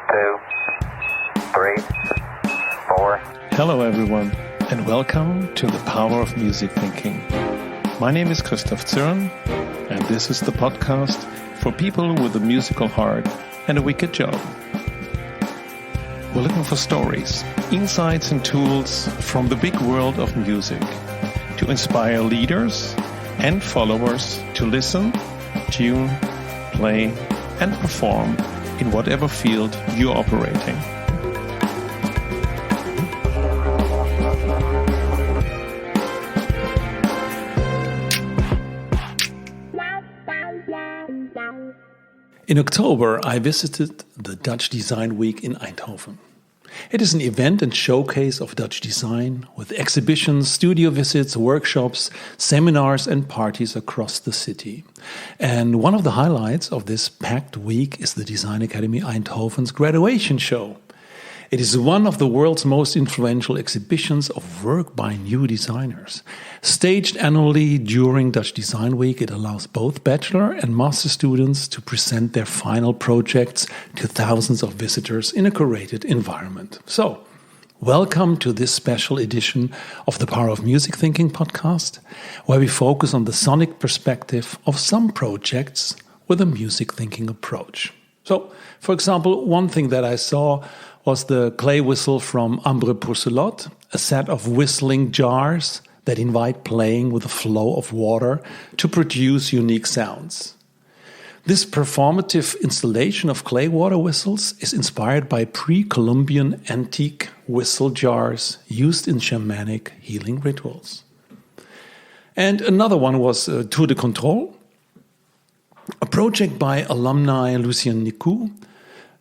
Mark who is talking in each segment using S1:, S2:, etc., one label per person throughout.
S1: 2, 3, 4.
S2: Hello everyone, and welcome to the Power of Music Thinking. My name is Christoph Zürn, and this is the podcast for people with a musical heart and a wicked job. We're looking for stories, insights and tools from the big world of music to inspire leaders and followers to listen, tune, play and perform in whatever field you're operating. In October, I visited the Dutch Design Week in Eindhoven. It is an event and showcase of Dutch design with exhibitions, studio visits, workshops, seminars and parties across the city. And one of the highlights of this packed week is the Design Academy Eindhoven's graduation show. It is one of the world's most influential exhibitions of work by new designers. Staged annually during Dutch Design Week, it allows both bachelor and master students to present their final projects to thousands of visitors in a curated environment. So, welcome to this special edition of the Power of Music Thinking podcast, where we focus on the sonic perspective of some projects with a music thinking approach. So, for example, one thing that I saw was the clay whistle from Ambre Pourcelotte, a set of whistling jars that invite playing with a flow of water to produce unique sounds. This performative installation of clay water whistles is inspired by pre-Columbian antique whistle jars used in shamanic healing rituals. And another one was Tour de Contrôle, a project by alumni Lucien Nicou.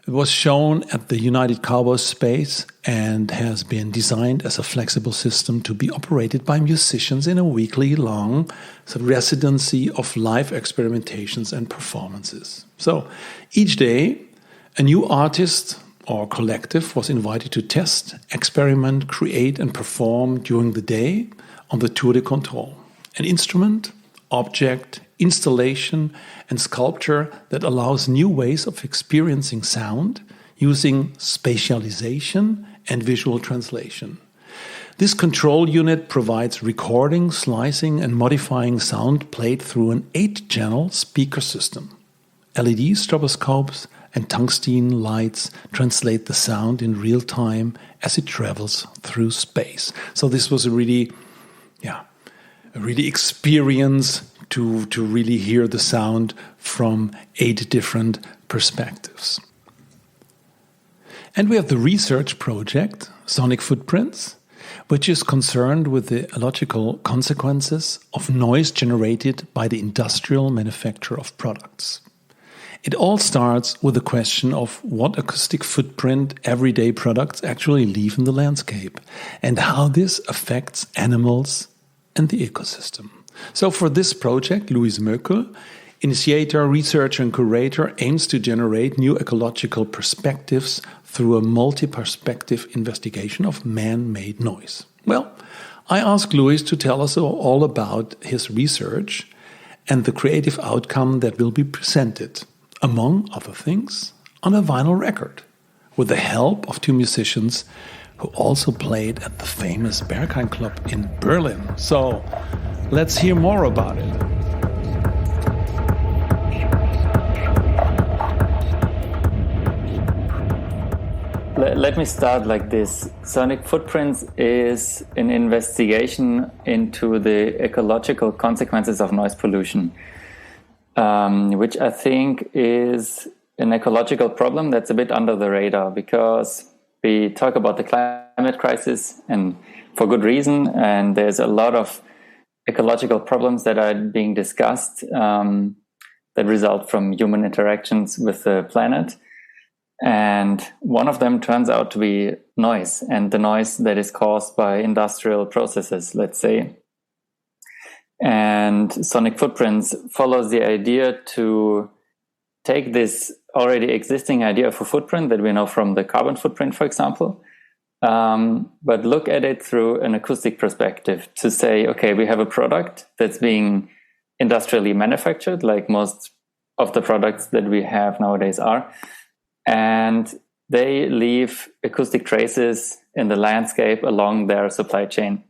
S2: It was shown at the United Cowboys space and has been designed as a flexible system to be operated by musicians in a weekly-long residency of live experimentations and performances. So each day, a new artist or collective was invited to test, experiment, create and perform during the day on the Tour de Contrôle, an instrument, object, installation and sculpture that allows new ways of experiencing sound using spatialization and visual translation. This control unit provides recording, slicing and modifying sound played through an 8-channel speaker system. LED stroboscopes and tungsten lights translate the sound in real time as it travels through space. So this was a really experience to really hear the sound from 8 different perspectives. And we have the research project, Sonic Footprints, which is concerned with the ecological consequences of noise generated by the industrial manufacture of products. It all starts with the question of what acoustic footprint everyday products actually leave in the landscape and how this affects animals and the ecosystem. So for this project, Louise Moeckel, initiator, researcher and curator, aims to generate new ecological perspectives through a multi-perspective investigation of man-made noise. Well, I asked Louise to tell us all about his research and the creative outcome that will be presented, among other things, on a vinyl record, with the help of 2 musicians who also played at the famous Berghain Club in Berlin. So, let's hear more about it.
S3: Let me start like this. Sonic Footprints is an investigation into the ecological consequences of noise pollution, which I think is an ecological problem that's a bit under the radar because we talk about the climate crisis and for good reason, and there's a lot of ecological problems that are being discussed that result from human interactions with the planet. And one of them turns out to be noise, and the noise that is caused by industrial processes, let's say. And Sonic Footprints follows the idea to take this already existing idea of a footprint that we know from the carbon footprint, for example, but look at it through an acoustic perspective to say, okay, we have a product that's being industrially manufactured, like most of the products that we have nowadays are. And they leave acoustic traces in the landscape along their supply chain.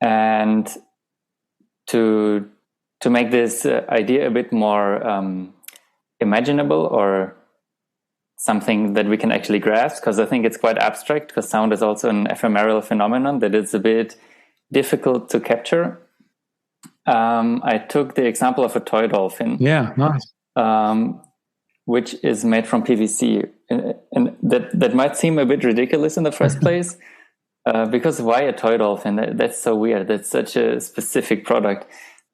S3: And to make this idea a bit more imaginable, or something that we can actually grasp, because I think it's quite abstract, because sound is also an ephemeral phenomenon that is a bit difficult to capture. I took the example of a toy dolphin.
S2: Yeah, nice.
S3: Which is made from PVC. And that might seem a bit ridiculous in the first place, because why a toy dolphin? That's so weird. That's such a specific product.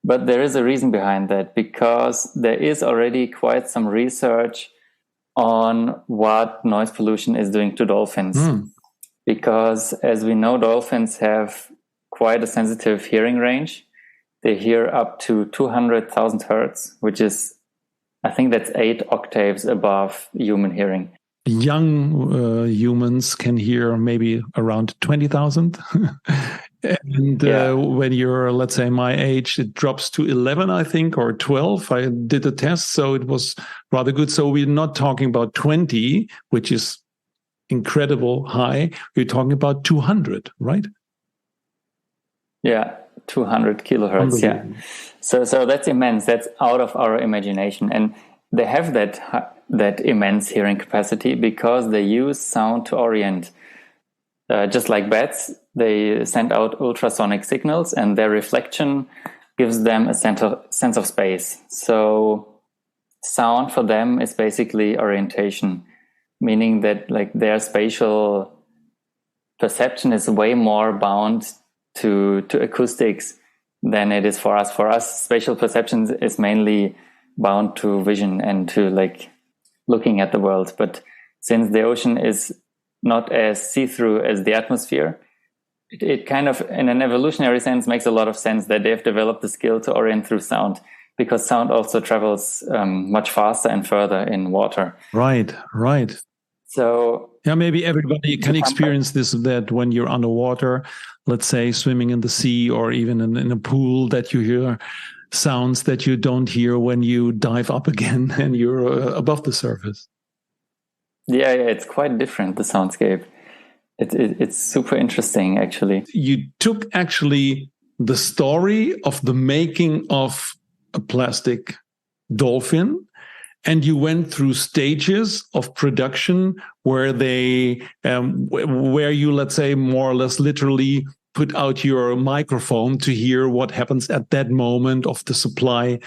S3: But there is a reason behind that, because there is already quite some research on what noise pollution is doing to dolphins. Because as we know, dolphins have quite a sensitive hearing range. They hear up to 200,000 hertz, which is, I think that's 8 octaves above human hearing.
S2: Young humans can hear maybe around 20,000. And when you're, let's say, my age, it drops to 11, I think, or 12. I did a test, so it was rather good. So we're not talking about 20, which is incredible high. We're talking about 200, right?
S3: Yeah, 200 kilohertz. Yeah. So that's immense. That's out of our imagination. And they have that immense hearing capacity because they use sound to orient. Just like bats, they send out ultrasonic signals, and their reflection gives them a sense of space. So sound for them is basically orientation, meaning that like their spatial perception is way more bound to acoustics than it is for us. For us, spatial perception is mainly bound to vision and to like looking at the world. But since the ocean is not as see-through as the atmosphere, it kind of, in an evolutionary sense, makes a lot of sense that they've developed the skill to orient through sound, because sound also travels much faster and further in water.
S2: Right.
S3: So
S2: yeah, maybe everybody can experience that when you're underwater, let's say swimming in the sea or even in a pool, that you hear sounds that you don't hear when you dive up again and you're above the surface.
S3: Yeah, it's quite different, the soundscape. It's super interesting, actually.
S2: You took actually the story of the making of a plastic dolphin, and you went through stages of production where where you, let's say, more or less literally put out your microphone to hear what happens at that moment of the supply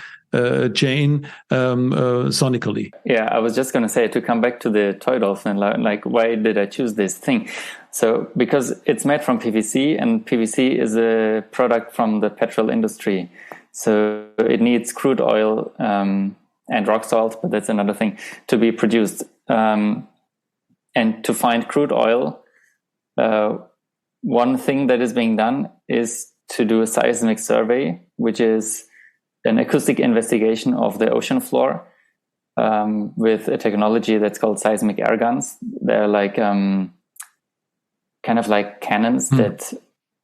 S2: chain sonically.
S3: Yeah, I was just going to say, to come back to the toy dolphin, like why did I choose this thing? So because it's made from PVC, and PVC is a product from the petrol industry. So it needs crude oil and rock salt, but that's another thing, to be produced. And to find crude oil, one thing that is being done is to do a seismic survey, which is an acoustic investigation of the ocean floor with a technology that's called seismic air guns. They're like kind of like cannons that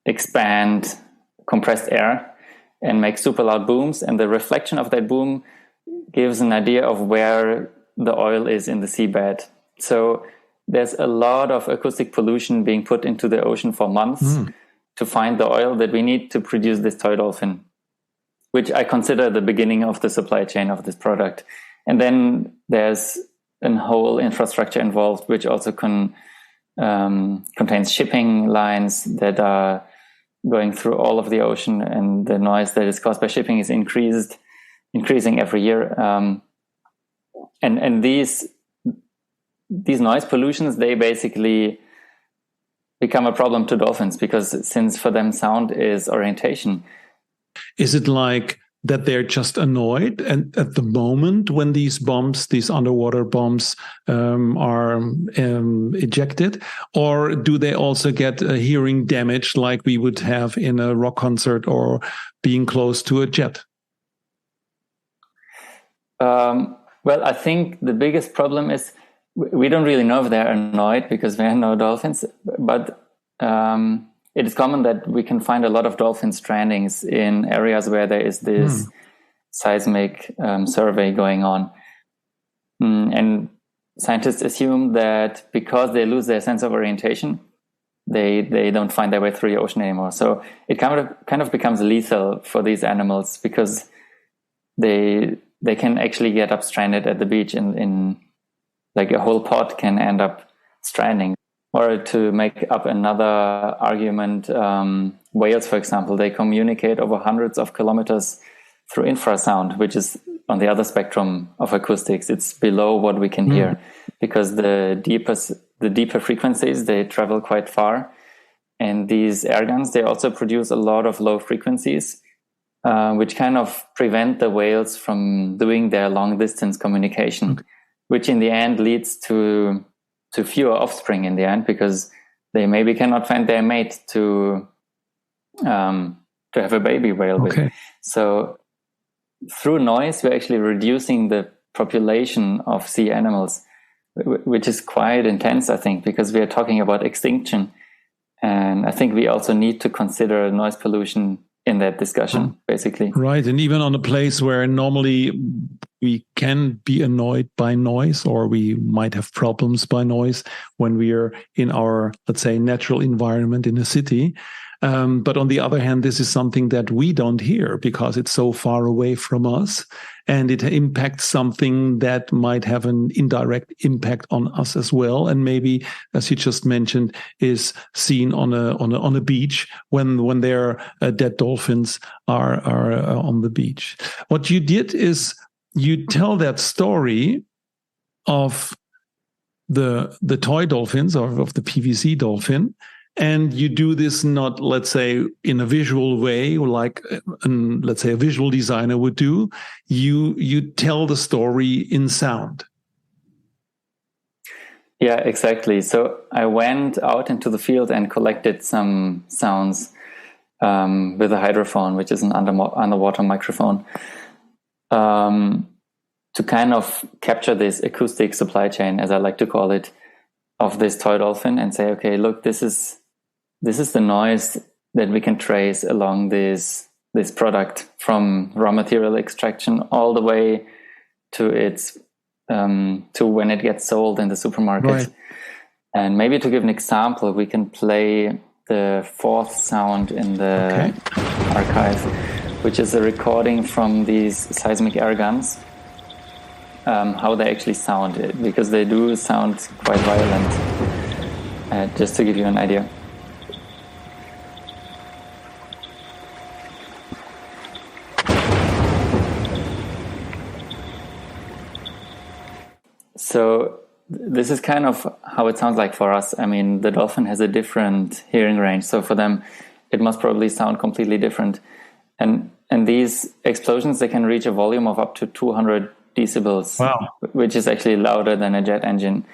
S3: expand compressed air and make super loud booms. And the reflection of that boom gives an idea of where the oil is in the seabed. So there's a lot of acoustic pollution being put into the ocean for months to find the oil that we need to produce this toy dolphin, which I consider the beginning of the supply chain of this product. And then there's a whole infrastructure involved, which also contains shipping lines that are going through all of the ocean, and the noise that is caused by shipping is increasing every year. And these noise pollutions, they basically become a problem to dolphins, because since for them sound is orientation.
S2: Is it like that they're just annoyed and at the moment when these underwater bombs are ejected, or do they also get a hearing damage like we would have in a rock concert or being close to a jet?
S3: Well, I think the biggest problem is we don't really know if they're annoyed, because there are no dolphins, but it is common that we can find a lot of dolphin strandings in areas where there is this seismic survey going on. And scientists assume that because they lose their sense of orientation, they don't find their way through the ocean anymore. So it kind of becomes lethal for these animals because they can actually get up stranded at the beach, in like a whole pod can end up stranding. Or to make up another argument, whales, for example, they communicate over hundreds of kilometers through infrasound, which is on the other spectrum of acoustics. It's below what we can hear, because the deeper frequencies, they travel quite far. And these air guns, they also produce a lot of low frequencies, which kind of prevent the whales from doing their long distance communication, which in the end leads to fewer offspring in the end, because they maybe cannot find their mate to have a baby whale with. So through noise, we're actually reducing the population of sea animals, which is quite intense, I think, because we are talking about extinction. And I think we also need to consider noise pollution in that discussion, basically.
S2: Right. And even on a place where normally we can be annoyed by noise, or we might have problems by noise when we are in our, let's say, natural environment in a city. But on the other hand, this is something that we don't hear because it's so far away from us, and it impacts something that might have an indirect impact on us as well. And maybe, as you just mentioned, is seen on a beach when their dead dolphins are on the beach. What you did is you tell that story of the toy dolphins, or of the PVC dolphin. And you do this not, let's say, in a visual way, like, let's say, a visual designer would do. You tell the story in sound.
S3: Yeah, exactly. So I went out into the field and collected some sounds with a hydrophone, which is an underwater microphone, to kind of capture this acoustic supply chain, as I like to call it, of this toy dolphin, and say, okay, look, this is the noise that we can trace along this product, from raw material extraction all the way to its to when it gets sold in the supermarket. Right. And maybe to give an example, we can play the fourth sound in the archive, which is a recording from these seismic air guns, how they actually sound, because they do sound quite violent, just to give you an idea. So this is kind of how it sounds like for us. I mean, the dolphin has a different hearing range, so for them, it must probably sound completely different. And these explosions, they can reach a volume of up to 200 decibels, which is actually louder than a jet engine.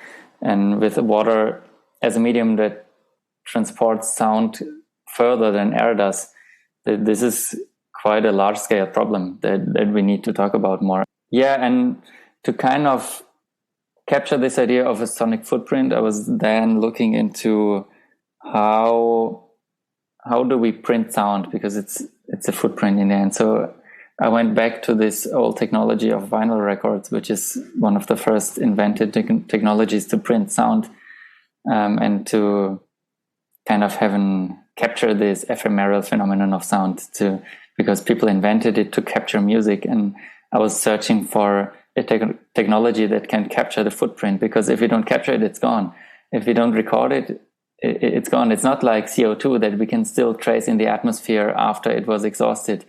S3: And with water as a medium that transports sound further than air does, this is quite a large-scale problem that we need to talk about more. Yeah, and to kind of capture this idea of a sonic footprint, I was then looking into how do we print sound, because it's a footprint in the end. So I went back to this old technology of vinyl records, which is one of the first invented technologies to print sound, and to kind of capture this ephemeral phenomenon of sound, because people invented it to capture music. And I was searching for a technology that can capture the footprint, because if we don't capture it, it's gone. If we don't record it, it's gone. It's not like CO2 that we can still trace in the atmosphere after it was exhausted.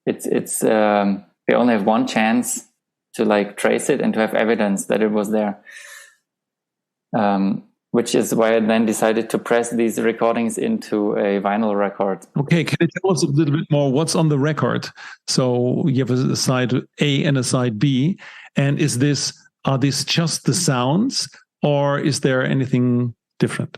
S3: It's we only have one chance to like trace it and to have evidence that it was there. Which is why I then decided to press these recordings into a vinyl record.
S2: Okay, can you tell us a little bit more what's on the record? So you have a side A and a side B, and are these just the sounds, or is there anything different?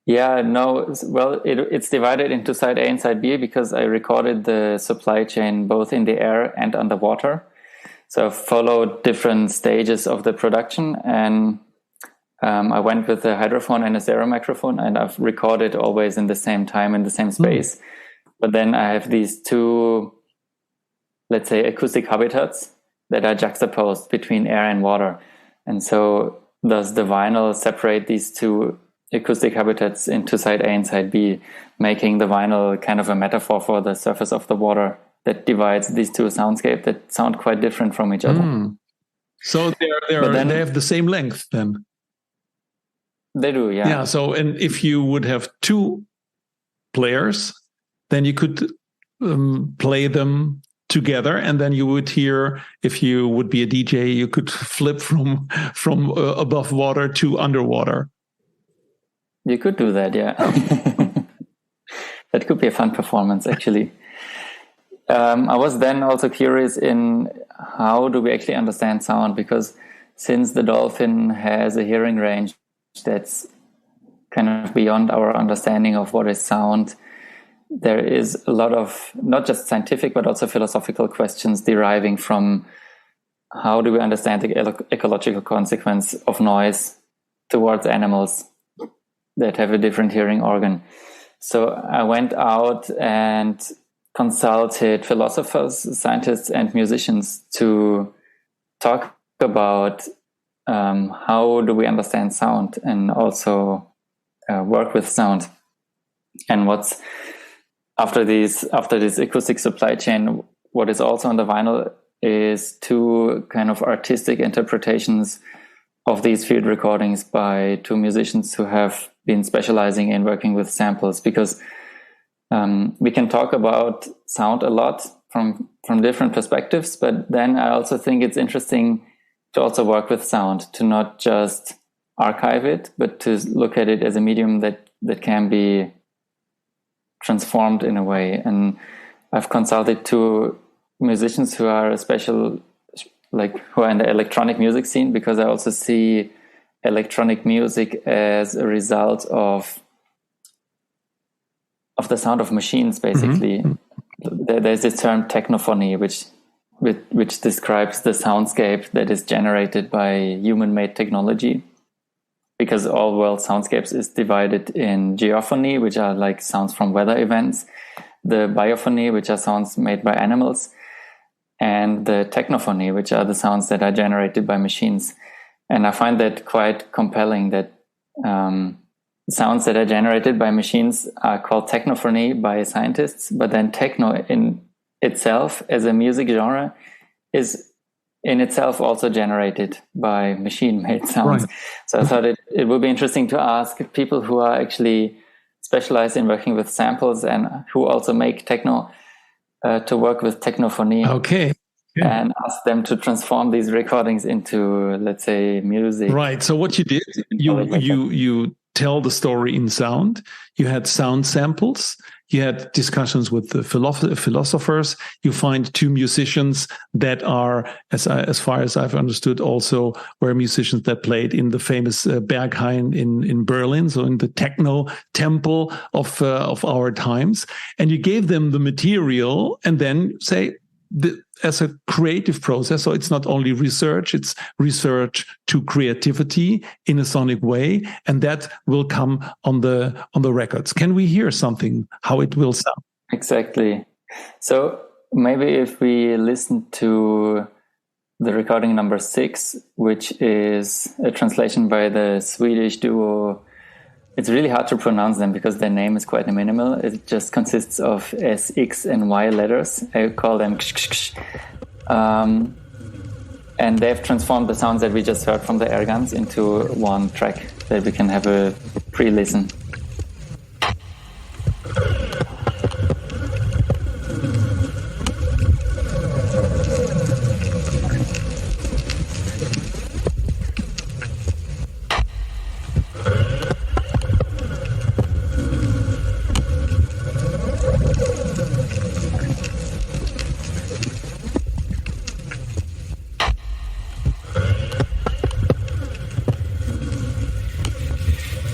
S3: Yeah, no. Well, it's divided into side A and side B because I recorded the supply chain both in the air and underwater. So I followed different stages of the production, and I went with a hydrophone and a stereo microphone, and I've recorded always in the same time, in the same space. But then I have these two, let's say, acoustic habitats that are juxtaposed between air and water. And so does the vinyl separate these two acoustic habitats into side A and side B, making the vinyl kind of a metaphor for the surface of the water that divides these two soundscapes that sound quite different from each other.
S2: So they have the same length then?
S3: They do, yeah.
S2: Yeah, so and if you would have two players, then you could play them together, and then you would hear, if you would be a DJ, you could flip from above water to underwater.
S3: You could do that, yeah. That could be a fun performance, actually. I was then also curious in how do we actually understand sound, because since the dolphin has a hearing range that's kind of beyond our understanding of what is sound, there is a lot of not just scientific but also philosophical questions deriving from how do we understand the ecological consequence of noise towards animals that have a different hearing organ. So I went out and consulted philosophers, scientists, and musicians to talk about how do we understand sound and also work with sound. And what's after this acoustic supply chain, what is also on the vinyl is two kind of artistic interpretations of these field recordings by two musicians who have been specializing in working with samples, because we can talk about sound a lot from different perspectives, but then I also think it's interesting to also work with sound, to not just archive it, but to look at it as a medium that can be transformed in a way. And I've consulted two musicians who are who are in the electronic music scene, because I also see electronic music as a result of the sound of machines, basically. Mm-hmm. There's this term technophony, which describes the soundscape that is generated by human-made technology, because all world soundscapes is divided in geophony, which are like sounds from weather events, the biophony, which are sounds made by animals, and the technophony, which are the sounds that are generated by machines. And I find that quite compelling, that sounds that are generated by machines are called technophony by scientists, but then techno in itself as a music genre is in itself also generated by machine-made sounds. Right. So I thought it would be interesting to ask people who are actually specialized in working with samples and who also make techno to work with technophony.
S2: Okay. Yeah.
S3: And ask them to transform these recordings into, let's say, music.
S2: Right. So what you did, you tell the story in sound. You had sound samples. You had discussions with the philosophers. You find two musicians that are, as far as I've understood, also were musicians that played in the famous Berghain in Berlin, so in the techno temple of our times. And you gave them the material, and then say, as a creative process, so it's not only research, it's research to creativity in a sonic way, and that will come on the records. Can we hear something, how it will sound?
S3: Exactly. So maybe if we listen to the recording number 6, which is a translation by the Swedish duo. It's really hard to pronounce them because their name is quite minimal. It just consists of S, X, and Y letters. I call them and they've transformed the sounds that we just heard from the air guns into one track that we can have a pre-listen.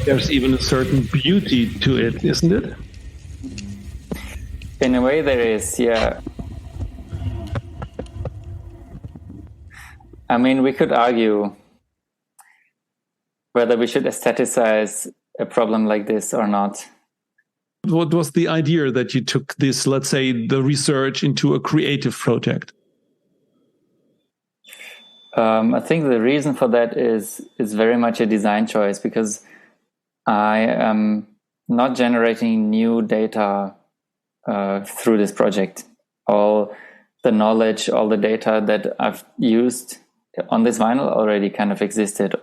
S2: There's even a certain beauty to it, isn't it?
S3: In a way there is, yeah. I mean, we could argue whether we should aestheticize a problem like this or not.
S2: What was the idea that you took this, let's say, the research into a creative project?
S3: I think the reason for that is very much a design choice, because I am not generating new data through this project. All the knowledge, all the data that I've used on this vinyl already kind of existed.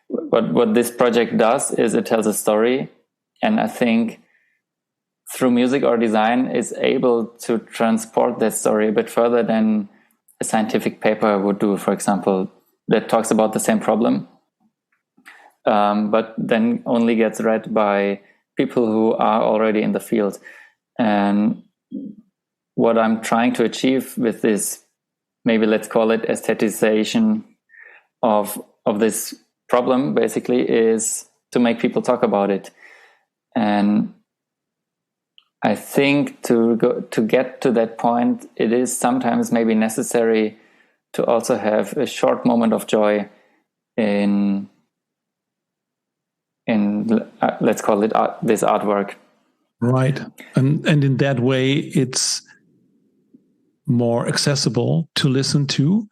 S3: What this project does is it tells a story, and I think through music or design is able to transport that story a bit further than a scientific paper would do, for example, that talks about the same problem, but then only gets read by people who are already in the field. And what I'm trying to achieve with this, maybe let's call it aestheticization of this problem, basically, is to make people talk about it. And I think to get to that point, it is sometimes maybe necessary to also have a short moment of joy in let's call it this artwork.
S2: Right. And in that way, it's more accessible to listen to.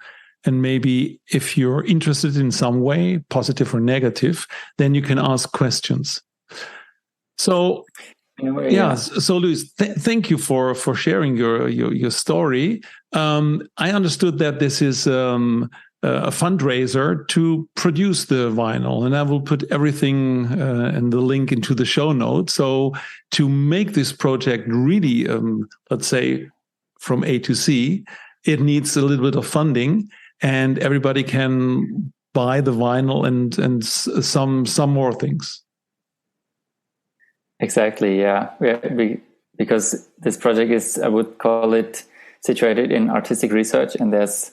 S2: And maybe if you're interested in some way, positive or negative, then you can ask questions. So, So Luis, thank you for sharing your story. I understood that this is a fundraiser to produce the vinyl, and I will put everything and the link into the show notes. So to make this project really, let's say, from A to C, it needs a little bit of funding, and everybody can buy the vinyl and some more things.
S3: Exactly, yeah. Because this project is, I would call it, situated in artistic research, and there's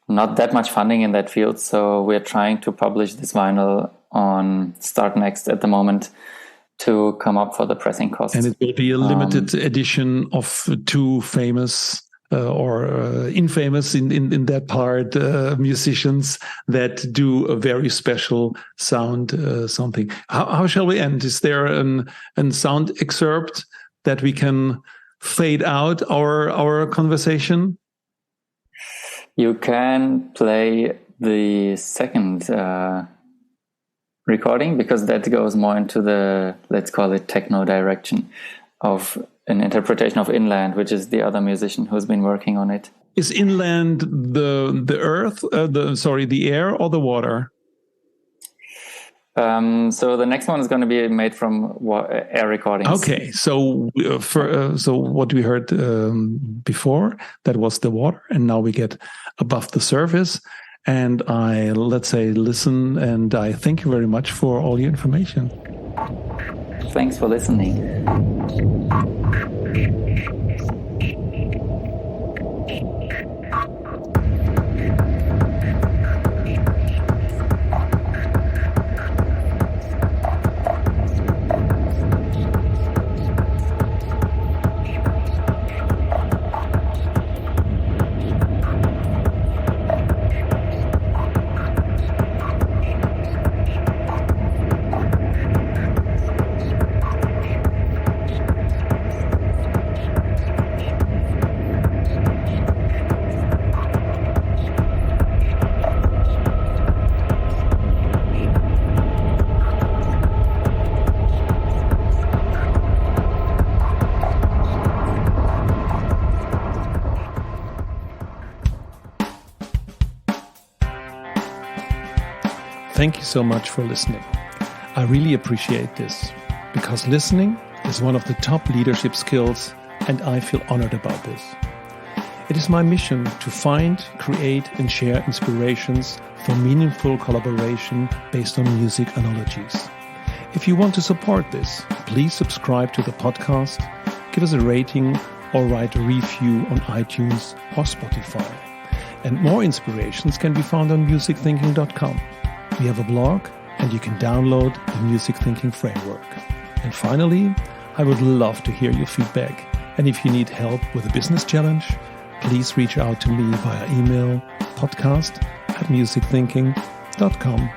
S3: not that much funding in that field. So we're trying to publish this vinyl on Start Next at the moment to come up for the pressing costs.
S2: And it will be a limited edition of two famous or infamous in that part musicians that do a very special sound something. How shall we end? Is there a sound excerpt that we can fade out our conversation?
S3: You can play the second recording, because that goes more into the, let's call it, techno direction of an interpretation of Inland, which is the other musician who's been working on it.
S2: Is Inland the earth, the air or the water?
S3: So the next one is going to be made from air recordings.
S2: Okay, so so what we heard before, that was the water, and now we get above the surface. And I, let's say, listen, and I thank you very much for all your information.
S3: Thanks for listening.
S2: Thank you so much for listening. I really appreciate this, because listening is one of the top leadership skills, and I feel honored about this. It is my mission to find, create, and share inspirations for meaningful collaboration based on music analogies. If you want to support this, please subscribe to the podcast, give us a rating, or write a review on iTunes or Spotify. And more inspirations can be found on musicthinking.com. We have a blog, and you can download the Music Thinking Framework. And finally, I would love to hear your feedback. And if you need help with a business challenge, please reach out to me via email, podcast@musicthinking.com.